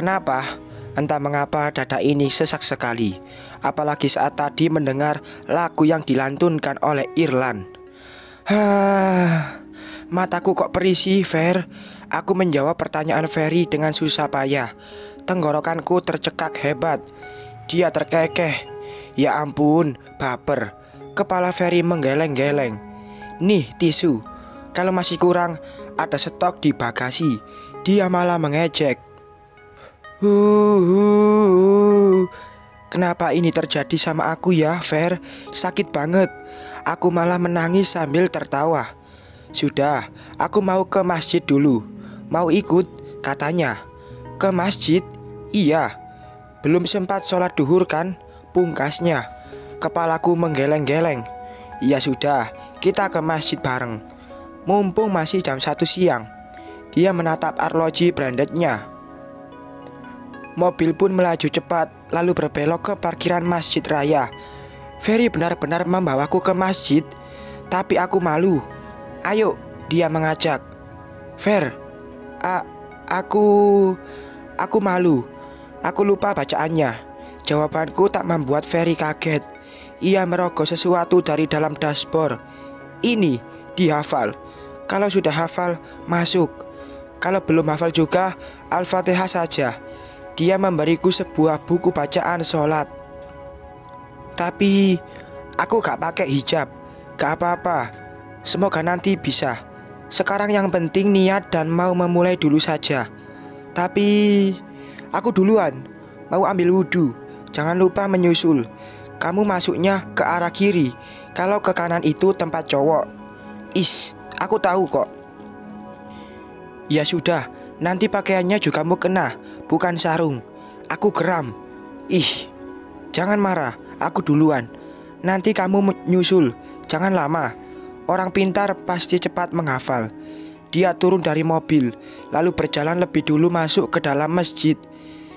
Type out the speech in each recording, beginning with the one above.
Kenapa? Entah mengapa dada ini sesak sekali. Apalagi saat tadi mendengar lagu yang dilantunkan oleh Irlan. Mataku kok perih sih, Fer? Aku menjawab pertanyaan Ferry dengan susah payah. Tenggorokanku tercekak hebat. Dia terkekeh. Ya ampun, baper. Kepala Ferry menggeleng-geleng. Nih tisu. Kalau masih kurang, ada stok di bagasi. Dia malah mengejek. Kenapa ini terjadi sama aku ya, Fer? Sakit banget. Aku malah menangis sambil tertawa. Sudah, aku mau ke masjid dulu. Mau ikut? Katanya. Ke masjid? Iya. Belum sempat sholat duhur kan? Pungkasnya. Kepalaku menggeleng-geleng. Ya sudah, kita ke masjid bareng. Mumpung masih jam 1 siang. Dia menatap arloji brandednya. Mobil pun melaju cepat, lalu berbelok ke parkiran masjid raya. Ferry benar-benar membawaku ke masjid, tapi aku malu. Ayo, dia mengajak. Fer, aku malu. Aku lupa bacaannya. Jawabanku tak membuat Ferry kaget. Ia merogoh sesuatu dari dalam dashboard. Ini dihafal. Kalau sudah hafal, masuk. Kalau belum hafal juga, Al-Fatihah saja. Dia memberiku sebuah buku bacaan sholat. Tapi aku gak pakai hijab. Gak apa-apa. Semoga nanti bisa. Sekarang yang penting niat dan mau memulai dulu saja. Tapi aku duluan. Mau ambil wudhu. Jangan lupa menyusul. Kamu masuknya ke arah kiri. Kalau ke kanan itu tempat cowok. Aku tahu kok. Ya sudah, nanti pakaiannya juga mau kena. Bukan sarung. Aku geram. Jangan marah. Aku duluan. Nanti kamu menyusul. Jangan lama. Orang pintar pasti cepat menghafal. Dia turun dari mobil, lalu berjalan lebih dulu masuk ke dalam masjid.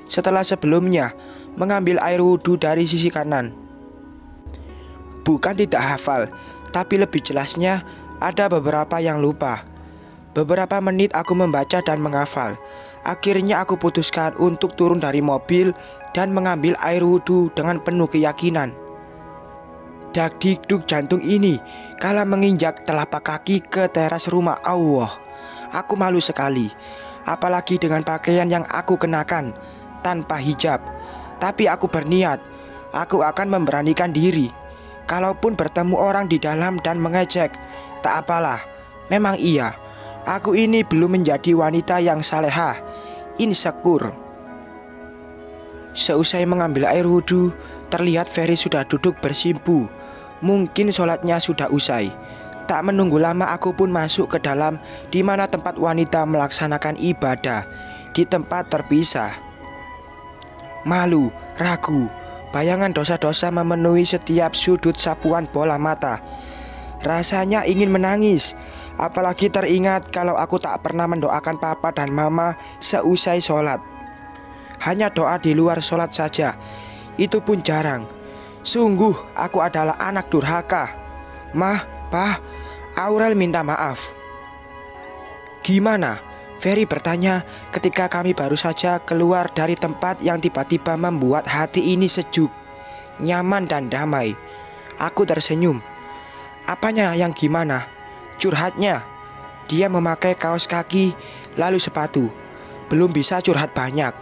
Setelah sebelumnya mengambil air wudhu dari sisi kanan. Bukan tidak hafal, tapi lebih jelasnya ada beberapa yang lupa. Beberapa menit aku membaca dan menghafal. Akhirnya aku putuskan untuk turun dari mobil dan mengambil air wudhu dengan penuh keyakinan. Dak-dik-duk jantung ini kala menginjak telapak kaki ke teras rumah Allah. Aku malu sekali, apalagi dengan pakaian yang aku kenakan tanpa hijab. Tapi aku berniat, aku akan memberanikan diri. Kalaupun bertemu orang di dalam dan mengejek, tak apalah. Memang iya, aku ini belum menjadi wanita yang salehah, insecure. Seusai mengambil air wudhu, terlihat Ferry sudah duduk bersimpu. Mungkin sholatnya sudah usai. Tak menunggu lama aku pun masuk ke dalam, di mana tempat wanita melaksanakan ibadah, di tempat terpisah. Malu, ragu, bayangan dosa-dosa memenuhi setiap sudut sapuan bola mata. Rasanya ingin menangis, apalagi teringat kalau aku tak pernah mendoakan papa dan mama seusai sholat. Hanya doa di luar sholat saja, itu pun jarang. Sungguh aku adalah anak durhaka. Mah, Pah, Aurel minta maaf. Gimana? Ferry bertanya ketika kami baru saja keluar dari tempat yang tiba-tiba membuat hati ini sejuk, nyaman dan damai. Aku tersenyum. Apanya yang gimana? Curhatnya. Dia memakai kaos kaki lalu sepatu. Belum bisa curhat banyak.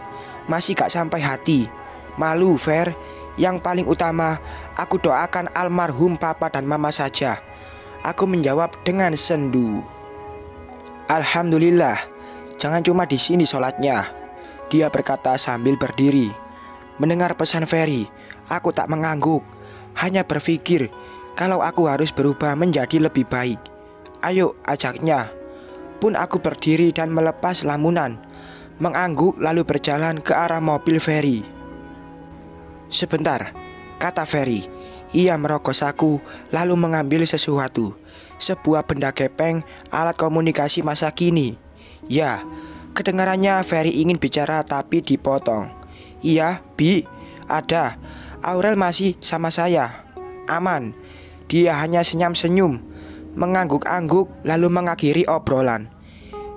Masih gak sampai hati. Malu, Fer. Yang paling utama, aku doakan almarhum papa dan mama saja. Aku menjawab dengan sendu. Alhamdulillah, jangan cuma di sini sholatnya, dia berkata sambil berdiri. Mendengar pesan Ferry, aku tak mengangguk, hanya berpikir kalau aku harus berubah menjadi lebih baik. Ayo, ajaknya. Pun aku berdiri dan melepas lamunan, mengangguk lalu berjalan ke arah mobil Ferry. Sebentar, kata Ferry. Ia merogoh saku lalu mengambil sesuatu. Sebuah benda gepeng, alat komunikasi masa kini. Ya, kedengarannya Ferry ingin bicara tapi dipotong. Iya, Bi, ada. Aurel masih sama saya. Aman. Dia hanya senyum-senyum, mengangguk-angguk lalu mengakhiri obrolan.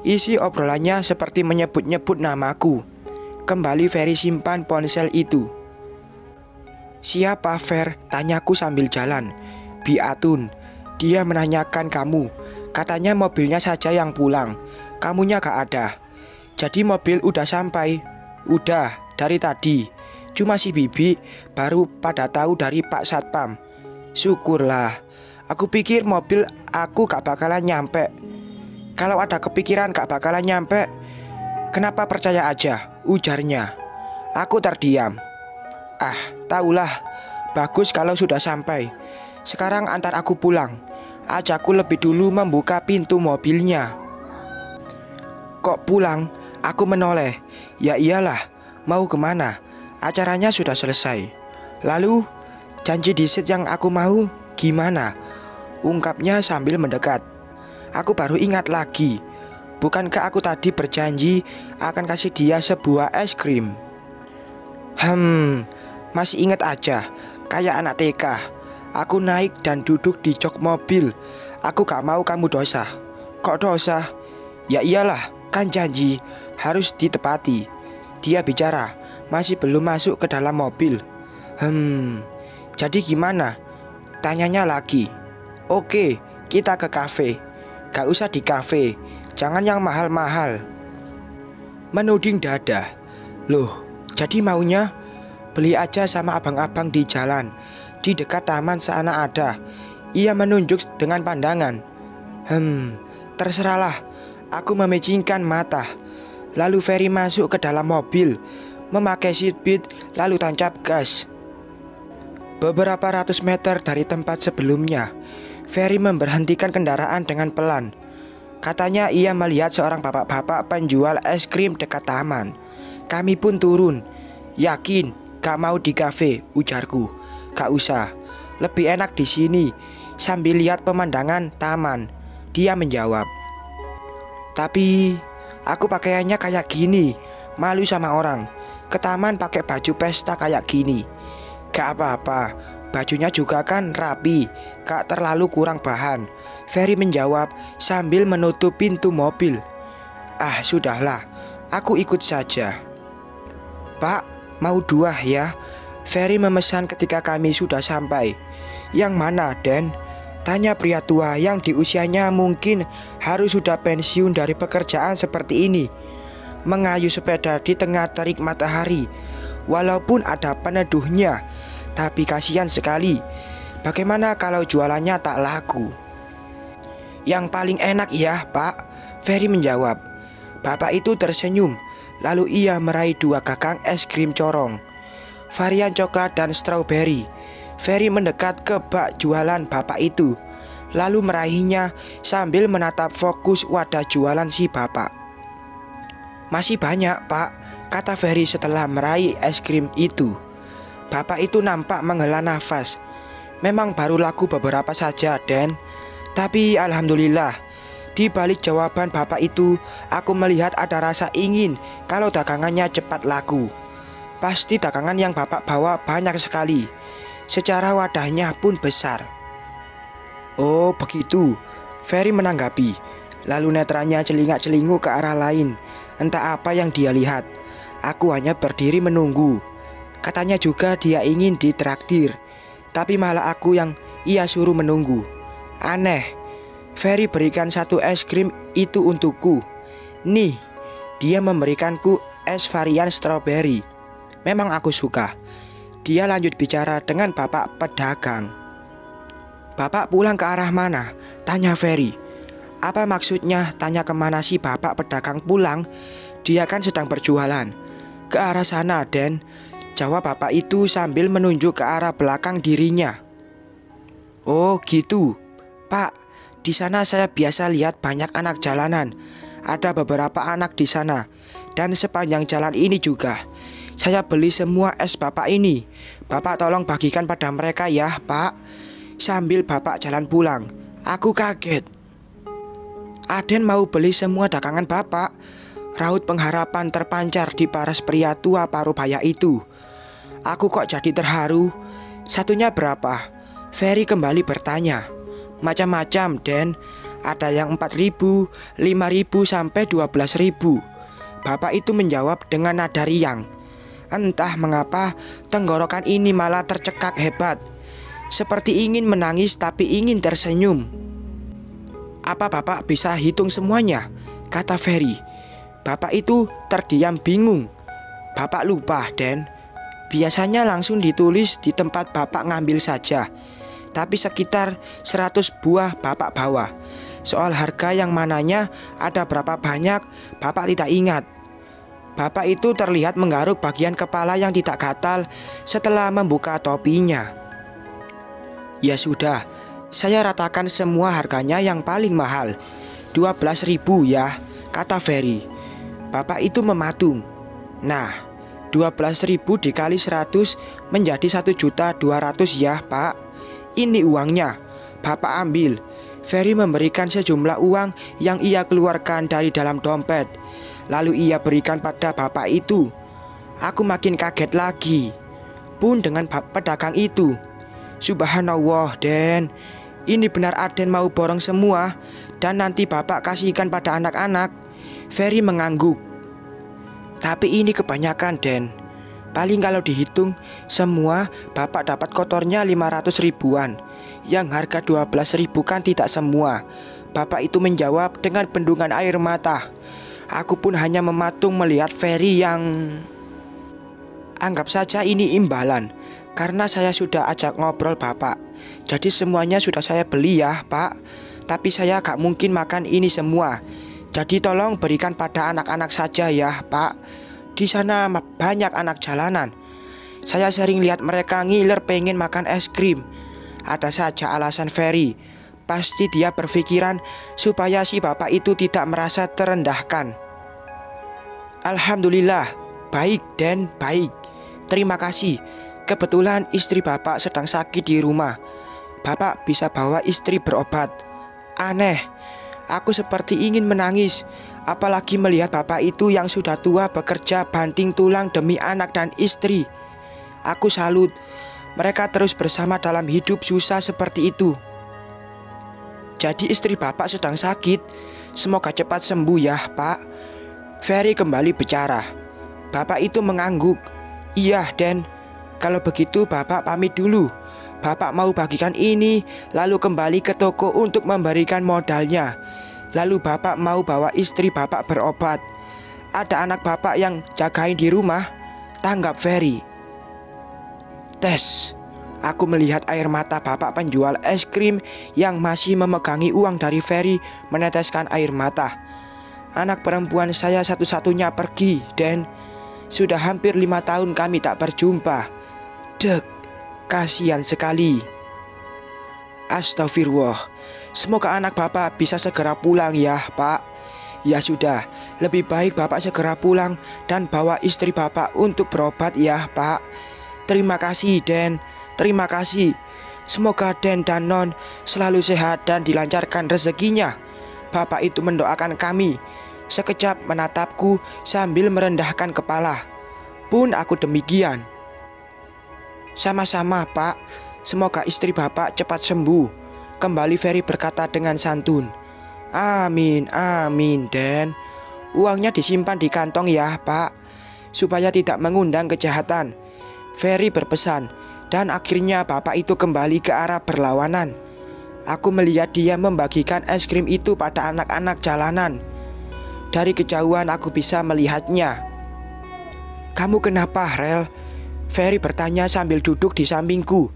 Isi obrolannya seperti menyebut-nyebut namaku. Kembali Ferry simpan ponsel itu. "Siapa, Fer?" tanyaku sambil jalan. "Biatun. Dia menanyakan kamu. Katanya mobilnya saja yang pulang. Kamunya gak ada. Jadi mobil udah sampai?" "Udah, dari tadi. Cuma si Bibi baru pada tahu dari Pak Satpam." "Syukurlah. Aku pikir mobil aku gak bakalan nyampe." "Kalau ada kepikiran gak bakalan nyampe, kenapa percaya aja?" ujarnya. Aku terdiam. "Ah, tahulah. Bagus kalau sudah sampai. Sekarang antar aku pulang." Ajakku lebih dulu membuka pintu mobilnya. "Kok pulang?" Aku menoleh. "Ya iyalah, mau kemana? Acaranya sudah selesai." "Lalu, janji disit yang aku mau gimana?" ungkapnya sambil mendekat. Aku baru ingat lagi. Bukankah aku tadi berjanji akan kasih dia sebuah es krim? Masih ingat aja. Kayak anak TK. Aku naik dan duduk di jok mobil. "Aku gak mau kamu dosa." "Kok dosa?" "Ya iyalah, kan janji harus ditepati." Dia bicara, masih belum masuk ke dalam mobil. Jadi gimana?" tanyanya lagi. "Oke, kita ke kafe." "Gak usah di kafe, jangan yang mahal-mahal." Menuding dada. "Loh, jadi maunya?" "Beli aja sama abang-abang di jalan. Di dekat taman sana ada." Ia menunjuk dengan pandangan. Terserahlah." Aku memicingkan mata. Lalu Ferry masuk ke dalam mobil, memakai seatbelt lalu tancap gas. Beberapa ratus meter dari tempat sebelumnya, Ferry memberhentikan kendaraan dengan pelan. Katanya ia melihat seorang bapak-bapak penjual es krim dekat taman. Kami pun turun. "Yakin gak mau di kafe?" ujarku. "Gak usah, lebih enak di sini sambil lihat pemandangan taman." Dia menjawab. "Tapi aku pakaiannya kayak gini, malu sama orang. Ke taman pakai baju pesta kayak gini." "Gak apa-apa, bajunya juga kan rapi, gak terlalu kurang bahan." Ferry menjawab sambil menutup pintu mobil. "Ah, sudahlah, aku ikut saja." "Pak, mau 2 ya?" Ferry memesan ketika kami sudah sampai. "Yang mana, Den?" tanya pria tua yang di usianya mungkin harus sudah pensiun dari pekerjaan seperti ini. Mengayuh sepeda di tengah terik matahari. Walaupun ada peneduhnya, tapi kasihan sekali. Bagaimana kalau jualannya tak laku? "Yang paling enak ya, Pak," Ferry menjawab. Bapak itu tersenyum. Lalu ia meraih 2 gagang es krim corong, varian coklat dan stroberi. Ferry mendekat ke bak jualan bapak itu, lalu meraihnya sambil menatap fokus wadah jualan si bapak. "Masih banyak, Pak," kata Ferry setelah meraih es krim itu. Bapak itu nampak menghela nafas. "Memang baru laku beberapa saja, Den. Tapi alhamdulillah." Di balik jawaban bapak itu, aku melihat ada rasa ingin kalau dagangannya cepat laku. Pasti dagangan yang bapak bawa banyak sekali. Secara wadahnya pun besar. "Oh begitu," Ferry menanggapi. Lalu netranya celingak-celinguk ke arah lain. Entah apa yang dia lihat. Aku hanya berdiri menunggu. Katanya juga dia ingin ditraktir, tapi malah aku yang ia suruh menunggu. Aneh. Ferry berikan 1 es krim itu untukku. "Nih." Dia memberikanku es varian stroberi. Memang aku suka. Dia lanjut bicara dengan bapak pedagang. "Bapak pulang ke arah mana?" tanya Ferry. "Apa maksudnya tanya kemana si bapak pedagang pulang? Dia kan sedang berjualan." "Ke arah sana, Den," jawab bapak itu sambil menunjuk ke arah belakang dirinya. "Oh gitu, Pak. Di sana saya biasa lihat banyak anak jalanan. Ada beberapa anak di sana. Dan sepanjang jalan ini juga. Saya beli semua es bapak ini. Bapak tolong bagikan pada mereka ya, Pak." Sambil bapak jalan pulang, aku kaget. "Aden mau beli semua dagangan bapak?" Raut pengharapan terpancar di paras pria tua parubaya itu. Aku kok jadi terharu. "Satunya berapa?" Ferry kembali bertanya. "Macam-macam, Den. Ada yang 4.000, 5.000 sampai 12.000. Bapak itu menjawab dengan nada riang. Entah mengapa tenggorokan ini malah tercekak hebat, seperti ingin menangis tapi ingin tersenyum. "Apa Bapak bisa hitung semuanya?" kata Ferry. Bapak itu terdiam bingung. "Bapak lupa, Den. Biasanya langsung ditulis di tempat Bapak ngambil saja. Tapi sekitar 100 buah Bapak bawa. Soal harga yang mananya ada berapa banyak Bapak tidak ingat." Bapak itu terlihat menggaruk bagian kepala yang tidak gatal setelah membuka topinya. "Ya sudah, saya ratakan semua harganya yang paling mahal. 12.000 ya," kata Ferry. Bapak itu mematung. "Nah, 12.000 dikali 100 menjadi 1.200.000 ya, Pak. Ini uangnya, Bapak ambil." Ferry memberikan sejumlah uang yang ia keluarkan dari dalam dompet. Lalu ia berikan pada bapak itu. Aku makin kaget lagi pun dengan pedagang itu. "Subhanallah, Den. Ini benar Aden mau borong semua dan nanti Bapak kasihkan pada anak-anak?" Ferry mengangguk. "Tapi ini kebanyakan, Den. Paling kalau dihitung semua Bapak dapat kotornya 500 ribuan. Yang harga 12.000 kan tidak semua." Bapak itu menjawab dengan bendungan air mata. Aku pun hanya mematung melihat Ferry yang... Anggap saja ini imbalan, karena saya sudah ajak ngobrol Bapak. Jadi semuanya sudah saya beli ya, Pak. Tapi saya gak mungkin makan ini semua. Jadi tolong berikan pada anak-anak saja ya, Pak. Di sana banyak anak jalanan. Saya sering lihat mereka ngiler pengen makan es krim. Ada saja alasan Ferry. Pasti dia berpikiran supaya si bapak itu tidak merasa terendahkan. "Alhamdulillah, baik Den, baik. Terima kasih. Kebetulan istri Bapak sedang sakit di rumah. Bapak bisa bawa istri berobat." Aneh, aku seperti ingin menangis. Apalagi melihat bapak itu yang sudah tua bekerja banting tulang demi anak dan istri. Aku salut. Mereka terus bersama dalam hidup susah seperti itu. "Jadi istri Bapak sedang sakit. Semoga cepat sembuh ya, Pak." Ferry kembali bicara. Bapak itu mengangguk. "Iya, Den. Kalau begitu Bapak pamit dulu. Bapak mau bagikan ini, lalu kembali ke toko untuk memberikan modalnya. Lalu Bapak mau bawa istri Bapak berobat. Ada anak Bapak yang jagain di rumah," tanggap Ferry. Tes. Aku melihat air mata bapak penjual es krim yang masih memegangi uang dari Ferry meneteskan air mata. "Anak perempuan saya satu-satunya pergi, Den. Sudah hampir 5 tahun kami tak berjumpa. Dek, kasihan sekali." Astagfirullah. Semoga anak Bapak bisa segera pulang ya, Pak. "Ya sudah, lebih baik Bapak segera pulang dan bawa istri Bapak untuk berobat ya, Pak. Terima kasih, Den. Terima kasih. Semoga Den dan Non selalu sehat dan dilancarkan rezekinya." Bapak itu mendoakan kami. Sekejap menatapku sambil merendahkan kepala. Pun aku demikian. "Sama-sama, Pak. Semoga istri Bapak cepat sembuh," kembali Ferry berkata dengan santun. "Amin, amin, Den. Uangnya disimpan di kantong ya, Pak, supaya tidak mengundang kejahatan," Ferry berpesan. Dan akhirnya bapak itu kembali ke arah berlawanan. Aku melihat dia membagikan es krim itu pada anak-anak jalanan. Dari kejauhan aku bisa melihatnya. "Kamu kenapa, Rel?" Ferry bertanya sambil duduk di sampingku.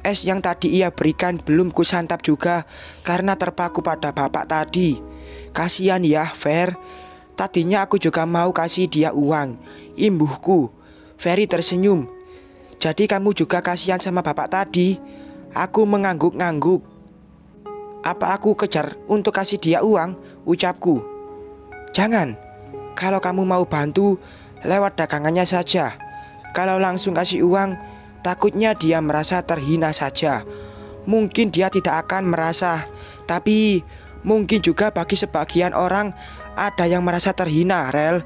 Es yang tadi ia berikan belum kusantap juga karena terpaku pada bapak tadi. "Kasihan ya, Fer. Tadinya aku juga mau kasih dia uang, imbuhku." Ferry tersenyum. "Jadi kamu juga kasihan sama bapak tadi?" Aku mengangguk-ngangguk. "Apa aku kejar untuk kasih dia uang?" ucapku. "Jangan. Kalau kamu mau bantu, lewat dagangannya saja. Kalau langsung kasih uang, takutnya dia merasa terhina saja. Mungkin dia tidak akan merasa, tapi mungkin juga bagi sebagian orang ada yang merasa terhina, Rel.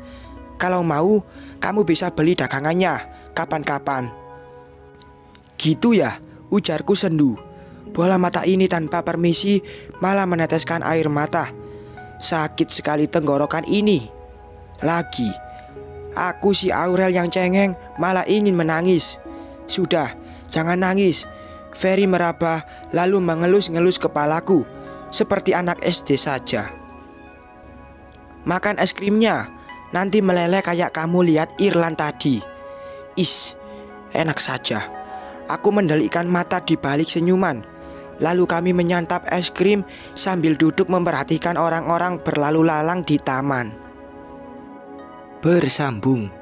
Kalau mau, kamu bisa beli dagangannya kapan-kapan." "Gitu ya," ujarku sendu. Bola mata ini tanpa permisi malah meneteskan air mata. Sakit sekali tenggorokan ini. Lagi, aku si Aurel yang cengeng malah ingin menangis. Sudah, jangan nangis. Ferry meraba lalu mengelus-ngelus kepalaku seperti anak SD saja. Makan es krimnya, nanti meleleh kayak kamu lihat Irlan tadi. Is, enak saja. Aku mendelikkan mata di balik senyuman. Lalu kami menyantap es krim sambil duduk memperhatikan orang-orang berlalu lalang di taman. Bersambung.